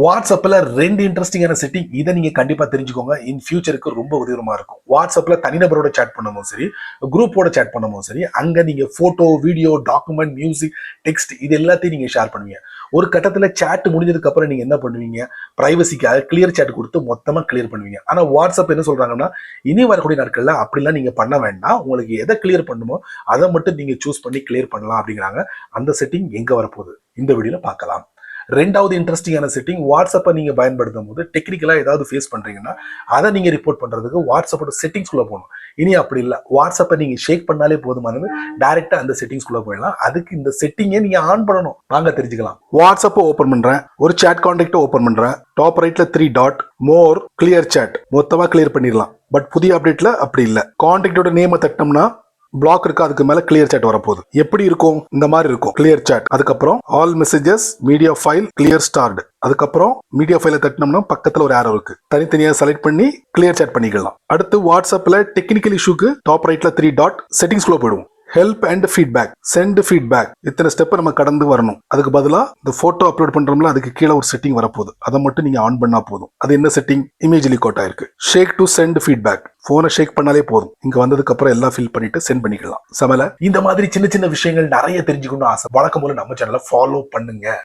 வாட்ஸ்அப்ல 2 இன்ட்ரெஸ்டிங்கான செட்டிங். இதை நீங்க கண்டிப்பா தெரிஞ்சுக்கோங்க. இன் ஃபியூச்சருக்கு ரொம்ப உதவிகரமா இருக்கும். வாட்ஸ்அப்ல தனிநபரோட சேட் பண்ணும்போது சரி, குரூப்போட சேட் பண்ணும்போது சரி, அங்க நீங்க photo, video, document, music, text இது எல்லாத்தையும் நீங்க ஷேர் பண்ணுவீங்க. ஒரு கட்டத்துல சேட் முடிஞ்சதுக்கு அப்புறம் நீங்க என்ன பண்ணுவீங்க? பிரைவசிக்காக கிளியர் சேட் கொடுத்து மொத்தமா கிளியர் பண்ணுவீங்க. ஆனா வாட்ஸ்அப் என்ன சொல்றாங்கன்னா, இனி வரக்கூடிய நாட்கள்ல அப்படிலாம் நீங்க பண்ண வேண்டாம். உங்களுக்கு எதை கிளியர் பண்ணுமோ அதை மட்டும் நீங்க சூஸ் பண்ணி கிளியர் பண்ணலாம் அப்படிங்கிறாங்க. அந்த செட்டிங் எங்க வரப்போகுது இந்த வீடியோல பார்க்கலாம். ரெண்டாவது இன்ட்ரெஸ்டிங்கான செட்டிங், வாட்ஸ்அப்பை நீங்க பயன்படுத்தும் போது டெக்னிக்கலா ஏதாவது ஃபேஸ் பண்றீங்கன்னா அதை நீங்க ரிப்போர்ட் பண்றதுக்கு வாட்ஸ்அப்போட செட்டிங்ஸ்குள்ள போகணும். இனி அப்படி இல்லை, வாட்ஸ்அப்பை நீங்க ஷேக் பண்ணாலே போதுமானது, டைரக்டா அந்த செட்டிங்ஸ்குள்ள போயிடலாம். அதுக்கு இந்த செட்டிங்கை நீங்க ஆன் பண்ணணும். வாங்க தெரிஞ்சுக்கலாம். வாட்ஸ்அப்பை ஓபன் பண்றேன், ஒரு சேட் கான்டாக்ட் ஓபன் பண்றேன். டாப் ரைட்ல 3 டாட், மோர், கிளியர் சேட், மொத்தமா கிளியர் பண்ணிடலாம். பட் புதிய அப்டேட்ல அப்படி இல்லை. கான்டாக்டோட நேமை தட்டினோம்னா பிளாக் இருக்கு, அதுக்கு மேல கிளியர் சேட் வரப்போகுது. எப்படி இருக்கும்? இந்த மாதிரி இருக்கும் கிளியர் சேட். அதுக்கப்புறம் all messages, media file, clear start. அதுக்கப்புறம் மீடியா ஃபைலை தட்டினோம்னா பக்கத்துல ஒரு ஆரோ இருக்கு, தனித்தனியா செலக்ட் பண்ணி கிளியர் சேட் பண்ணிக்கலாம். அடுத்து வாட்ஸ்அப்ல டெக்னிக்கல் இஷ்யூக்கு டாப் ரைட்ல 3 டாட், செட்டிங்ஸ்குள்ள போயிடுவோம். Help and feedback, send feedback. இத்தனை ஸ்டெப் நம்ம கடந்து வரணும். அதுக்கு பதிலா இந்த போட்டோ அப்லோட் பண்றோம்ல, அதுக்கு கீழே ஒரு செட்டிங் வரப்போகுது. அதை மட்டும் நீங்க ஆன் பண்ணா போதும். அது என்ன செட்டிங்? இமேஜ்லி கோட் ஆயிருக்கு. ஷேக் டு சென்ட் ஃபீட்பேக். போனை ஷேக் பண்ணாலே போதும். இங்க வந்ததுக்கு அப்புறம் எல்லாம் ஃபில் பண்ணிட்டு சென்ட் பண்ணிக்கலாம். சமல இந்த மாதிரி சின்ன சின்ன விஷயங்கள் நிறைய தெரிஞ்சுக்கணும் ஆசை. வழக்கம் போல நம்ம சேனலை ஃபாலோ பண்ணுங்க.